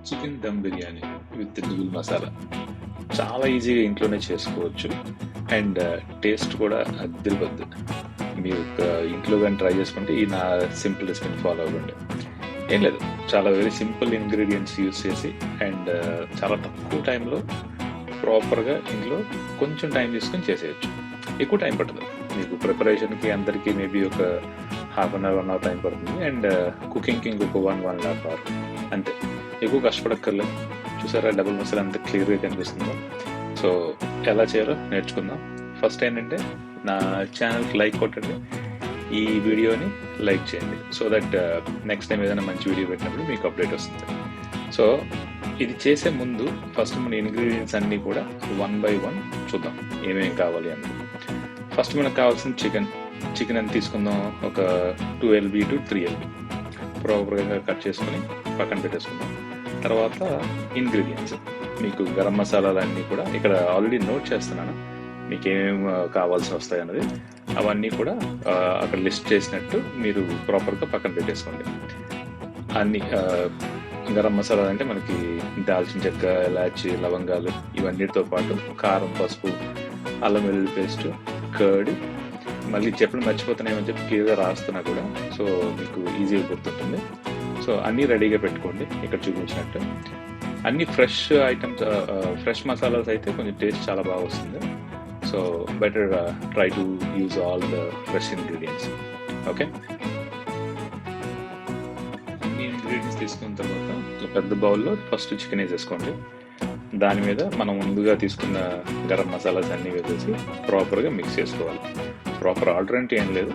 Chicken dum biryani with Dil masala చాలా ఈజీగా ఇంట్లోనే చేసుకోవచ్చు. అండ్ టేస్ట్ కూడా అద్దరిపోద్ది. మీరు ఇంట్లో కానీ ట్రై చేసుకుంటే ఈ నా సింపుల్ రెసిపీని ఫాలో అవ్వండి. ఏం లేదు, చాలా వెరీ సింపుల్ ఇంగ్రీడియంట్స్ యూస్ చేసి అండ్ చాలా తక్కువ టైంలో ప్రాపర్గా ఇంట్లో కొంచెం టైం తీసుకొని చేసేయచ్చు. ఎక్కువ టైం పట్టదు మీకు ప్రిపరేషన్కి. అందరికీ మేబీ ఒక half an hour 1 hour time పడుతుంది. అండ్ కుకింగ్కి ఇంకొక 1.5 అవర్ అంతే. ఎక్కువ కష్టపడక్కర్లేదు. చూసారా డబుల్ మసాలా అంత క్లియర్గా కనిపిస్తుందో. సో ఎలా చేయాలో నేర్చుకుందాం. ఫస్ట్ ఏంటంటే నా ఛానల్కి లైక్ కొట్టండి, ఈ వీడియోని లైక్ చేయండి, సో దట్ నెక్స్ట్ టైం ఏదైనా మంచి వీడియో పెట్టినప్పుడు మీకు అప్డేట్ వస్తుంది. సో ఇది చేసే ముందు ఫస్ట్ మన ఇంగ్రీడియంట్స్ అన్నీ కూడా 1 by 1 చూద్దాం ఏమేమి కావాలి అన్నది. ఫస్ట్ మనకు కావాల్సిన చికెన్ ఎంత తీసుకుందాం, ఒక 2 lb to 3 lb ప్రాపర్గా కట్ చేసుకొని పక్కన పెట్టేసుకుందాం. తర్వాత ఇంగ్రీడియంట్స్ మీకు గరం మసాలాలన్నీ కూడా ఇక్కడ ఆల్రెడీ నోట్ చేస్తున్నాను, మీకు ఏమేమి కావాల్సి వస్తాయి అన్నది. అవన్నీ కూడా అక్కడ లిస్ట్ చేసినట్టు మీరు ప్రాపర్గా పక్కన పెట్టేసుకోండి. అన్ని గరం మసాలా అంటే మనకి దాల్చిన చెక్క, ఇలాచి, లవంగాలు ఇవన్నిటితో పాటు కారం, పసుపు, అల్లం వెల్లుల్లి పేస్ట్, కర్డ్, మళ్ళీ చెప్పడం మర్చిపోతున్నామని చెప్పి క్లియర్గా రాస్తున్నా కూడా, సో మీకు ఈజీగా గుర్తుంటుంది. సో అన్నీ రెడీగా పెట్టుకోండి ఇక్కడ చూపించినట్టు. అన్ని ఫ్రెష్ ఐటమ్స్, ఫ్రెష్ మసాలాస్ అయితే కొంచెం టేస్ట్ చాలా బాగా వస్తుంది. So better try to use all the fresh ingredients. Okay, అన్ని ఇంగ్రీడియంట్స్ తీసుకున్న తర్వాత ఒక పెద్ద బౌల్లో ఫస్ట్ చికెన్ వేసేసుకోండి. దాని మీద మనం ముందుగా తీసుకున్న గరం మసాలాస్ అన్నీ వేసేసి ప్రాపర్గా మిక్స్ చేసుకోవాలి. ప్రాపర్ ఆర్డర్ అంటే ఏం లేదు,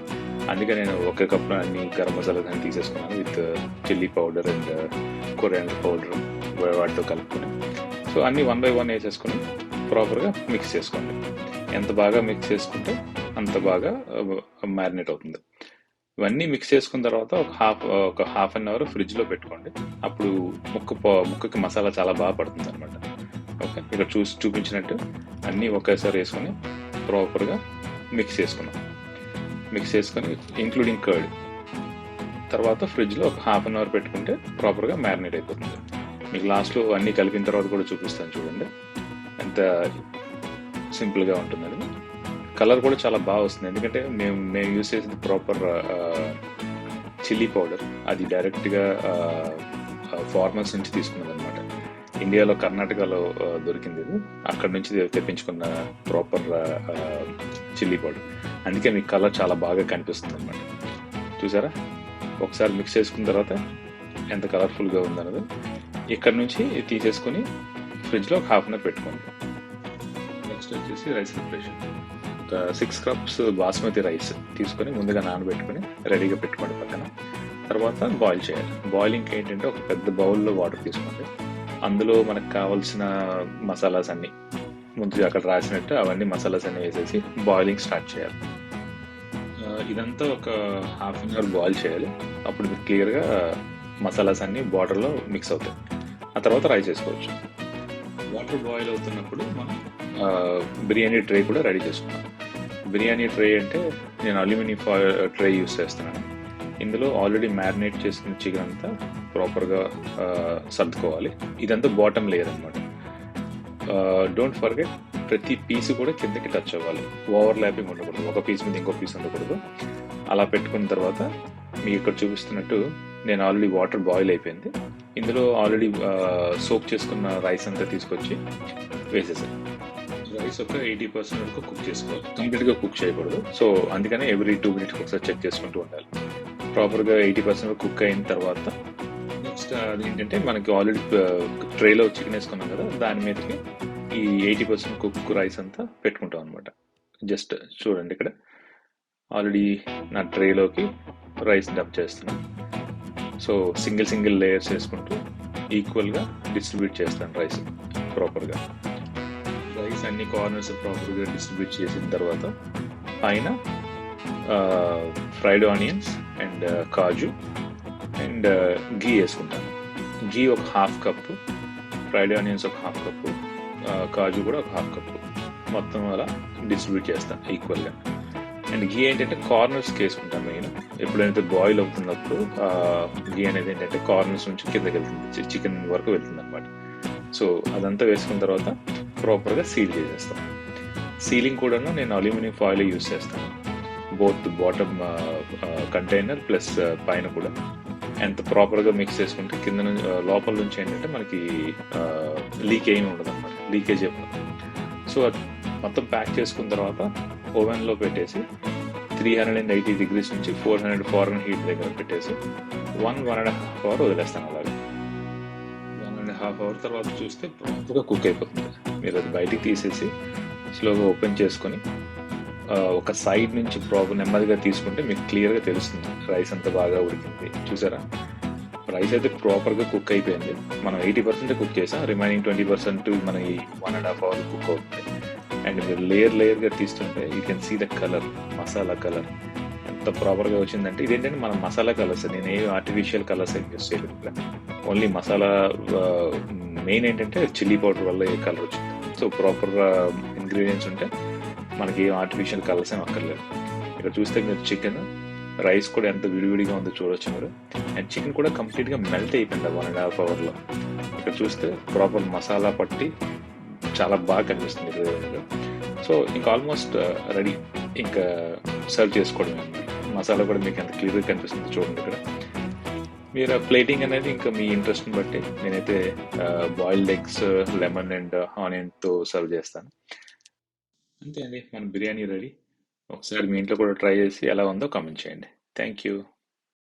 అందుకే నేను ఒకే కప్లో అన్ని గరం మసాలాస్ అన్ని తీసేసుకున్నాను with chilli powder and coriander powder వాటితో కలుపుకొని. సో అన్నీ 1 by 1 వేసేసుకొని ప్రాపర్గా మిక్స్ చేసుకోండి. ఎంత బాగా మిక్స్ చేసుకుంటే అంత బాగా మ్యారినేట్ అవుతుంది. ఇవన్నీ మిక్స్ చేసుకున్న తర్వాత ఒక హాఫ్ అన్ అవర్ ఫ్రిడ్జ్లో పెట్టుకోండి. అప్పుడు ముక్కకి మసాలా చాలా బాగా పడుతుంది అనమాట. ఓకే, ఇక్కడ చూపించినట్టు అన్నీ ఒకేసారి వేసుకొని ప్రాపర్గా మిక్స్ చేసుకున్నాం. మిక్స్ చేసుకొని ఇంక్లూడింగ్ కర్డ్ తర్వాత ఫ్రిడ్జ్లో ఒక హాఫ్ అన్ అవర్ పెట్టుకుంటే ప్రాపర్గా మ్యారినేట్ అయిపోతుంది. మీకు లాస్ట్లో అన్నీ కలిపిన తర్వాత కూడా చూపిస్తాను చూడండి ఎంత సింపుల్గా ఉంటుందని. కలర్ కూడా చాలా బాగా వస్తుంది, ఎందుకంటే మేము యూస్ చేసేది ప్రాపర్ చిల్లీ పౌడర్. అది డైరెక్ట్గా ఫార్మర్స్ నుంచి తీసుకున్నది అనమాట. ఇండియాలో కర్ణాటకలో దొరికింది ఇది, అక్కడ నుంచి తెప్పించుకున్న ప్రాపర్ చిల్లీ పౌడర్. అందుకే మీకు కలర్ చాలా బాగా కనిపిస్తుంది అనమాట. చూసారా, ఒకసారి మిక్స్ చేసుకున్న తర్వాత ఎంత కలర్ఫుల్గా ఉందన్నది. ఇక్కడ నుంచి తీసేసుకొని ఫ్రిడ్జ్లో ఒక హాఫ్ అన్ అవర్ పెట్టుకోండి. నెక్స్ట్ వచ్చేసి రైస్ ప్రిపరేషన్. ఒక 6 cups బాస్మతి రైస్ తీసుకొని ముందుగా నానబెట్టుకొని రెడీగా పెట్టుకోండి పక్కన. తర్వాత బాయిల్ చేయాలి. బాయిలింగ్కి ఏంటంటే ఒక పెద్ద బౌల్లో వాటర్ తీసుకోండి. అందులో మనకు కావాల్సిన మసాలాస్ అన్నీ ముందుగా అక్కడ రాసినట్టు అవన్నీ మసాలాస్ అన్నీ వేసేసి బాయిలింగ్ స్టార్ట్ చేయాలి. ఇదంతా ఒక హాఫ్ అన్ అవర్ బాయిల్ చేయాలి. అప్పుడు మీకు క్లియర్గా మసాలాస్ అన్నీ వాటర్లో మిక్స్ అవుతాయి. ఆ తర్వాత రైస్ వేసుకోవచ్చు. వాటర్ బాయిల్ అవుతున్నప్పుడు మనం బిర్యానీ ట్రే కూడా రెడీ చేసుకున్నాం. బిర్యానీ ట్రే అంటే నేను అల్యూమినియం ఫాయిల్ ట్రే యూస్ చేస్తున్నాను. ఇందులో ఆల్రెడీ మ్యారినేట్ చేసుకున్న చికెన్ అంతా ప్రాపర్గా సర్దుకోవాలి. ఇదంతా బాటమ్ లేయర్ అనమాట. డోంట్ ఫర్గెట్, ప్రతి పీసు కూడా కిందకి టచ్ అవ్వాలి. ఓవర్ ల్యాపింగ్ ఉండకూడదు, ఒక పీస్ మీద ఇంకో పీస్ ఉండకూడదు. అలా పెట్టుకున్న తర్వాత మీకు ఇక్కడ చూపిస్తున్నట్టు నేను ఆల్రెడీ వాటర్ బాయిల్ అయిపోయింది. ఇందులో ఆల్రెడీ సోక్ చేసుకున్న రైస్ అంతా తీసుకొచ్చి వేసేసాను. రైస్ ఒక 80% వరకు కుక్ చేసుకోవాలి, కంప్లీట్గా కుక్ చేయకూడదు. సో అందుకనే ఎవ్రీ 2 minutes ఒకసారి చెక్ చేసుకుంటూ ఉండాలి. ప్రాపర్గా 80% కుక్ అయిన తర్వాత నెక్స్ట్ అదేంటంటే మనకి ఆల్రెడీ ట్రేలో చికెన్ వేసుకున్నాం కదా, దాని మీదకి ఈ 80% కుక్ రైస్ అంతా పెట్టుకుంటాం అనమాట. జస్ట్ చూడండి, ఇక్కడ ఆల్రెడీ నా ట్రేలోకి రైస్ డబ్ చేస్తున్నాను. సో సింగిల్ లేయర్స్ వేసుకుంటూ ఈక్వల్గా డిస్ట్రిబ్యూట్ చేస్తాను రైస్ ప్రాపర్గా. రైస్ అన్ని కార్నర్స్ ప్రాపర్గా డిస్ట్రిబ్యూట్ చేసిన తర్వాత పైన ఫ్రైడ్ ఆనియన్స్ అండ్ కాజు అండ్ ఘీ వేసుకుంటాను. ఘీ ఒక 1/2 cup, ఫ్రైడ్ ఆనియన్స్ ఒక 1/2 cup, కాజు కూడా ఒక 1/2 cup, మొత్తం అలా డిస్ట్రిబ్యూట్ చేస్తాను ఈక్వల్గా. అండ్ ఘీ ఏంటంటే కార్నర్స్కి వేసుకుంటాం మెయిన్. ఎప్పుడైతే బాయిల్ అవుతున్నప్పుడు ఘీ అనేది ఏంటంటే కార్నర్స్ నుంచి కిందకి వెళ్తుంది, చికెన్ వరకు వెళ్తుంది అనమాట. సో అదంతా వేసుకున్న తర్వాత ప్రాపర్గా సీల్ చేసేస్తాం. సీలింగ్ కూడా నేను అల్యూమినియం ఫాయిల్ యూస్ చేస్తాను, బోత్ బాటమ్ కంటైనర్ ప్లస్ పైన కూడా. ఎంత ప్రాపర్గా మిక్స్ చేసుకుంటే కింద లోపల నుంచి ఏంటంటే మనకి లీక్ ఏమి ఉండదు అనమాట, లీకేజ్ ఏమి. సో అది మొత్తం ప్యాక్ చేసుకున్న తర్వాత ఓవెన్లో పెట్టేసి 380 degrees నుంచి 400 ఫారెన్ హీట్ దగ్గర పెట్టేసి 1.5 hour వదిలేస్తాను. అలాగే 1.5 hour తర్వాత చూస్తే ప్రాపర్గా కుక్ అయిపోతుంది. మీరు అది బయటికి తీసేసి స్లోగా ఓపెన్ చేసుకొని ఒక సైడ్ నుంచి ప్రాపర్ నెమ్మదిగా తీసుకుంటే మీకు క్లియర్గా తెలుస్తుంది రైస్ అంతా బాగా ఉడికింది. చూసారా, రైస్ అయితే ప్రాపర్గా కుక్ అయిపోయింది. మనం 80% కుక్ చేసాం, రిమైనింగ్ 20% మన ఈ 1.5 hour కుక్ అవుతుంది. అండ్ మీరు లేయర్గా తీస్తుంటే you can see the colour, masala colour ఎంత ప్రాపర్గా వచ్చిందంటే. ఇదేంటంటే మన మసాలా కలర్స్, నేను ఏ ఆర్టిఫిషియల్ కలర్స్ ఏం యూస్ చేయలేదు ఇక్కడ. ఓన్లీ మసాలా, మెయిన్ ఏంటంటే చిల్లీ పౌడర్ వల్ల ఏ కలర్ వచ్చింది. సో ప్రాపర్ ఇంగ్రీడియంట్స్ ఉంటే మనకి ఏ ఆర్టిఫిషియల్ కలర్స్ ఏం అక్కర్లేదు. ఇక్కడ చూస్తే మీరు చికెన్, రైస్ కూడా ఎంత విడివిడిగా ఉందో చూడొచ్చు మీరు. అండ్ చికెన్ కూడా కంప్లీట్గా మెల్ట్ అయిపోయింది 1.5 hourలో. ఇక్కడ చూస్తే ప్రాపర్ మసాలా పట్టి చాలా బాగా కనిపిస్తుంది ఇక్కడ. సో ఇంకా ఆల్మోస్ట్ రెడీ, ఇంకా సర్వ్ చేసుకోవడమే. మసాలా కూడా మీకు ఎంత క్లియర్గా కనిపిస్తుంది చూడండి ఇక్కడ. మీరు ప్లేటింగ్ అనేది ఇంకా మీ ఇంట్రెస్ట్ని బట్టి, నేనైతే బాయిల్డ్ ఎగ్స్, లెమన్ అండ్ ఆనియన్తో సర్వ్ చేస్తాను. అంతే అండి, మన బిర్యానీ రెడీ. ఒకసారి మీ ఇంట్లో కూడా ట్రై చేసి ఎలా ఉందో కామెంట్ చేయండి. Thank you.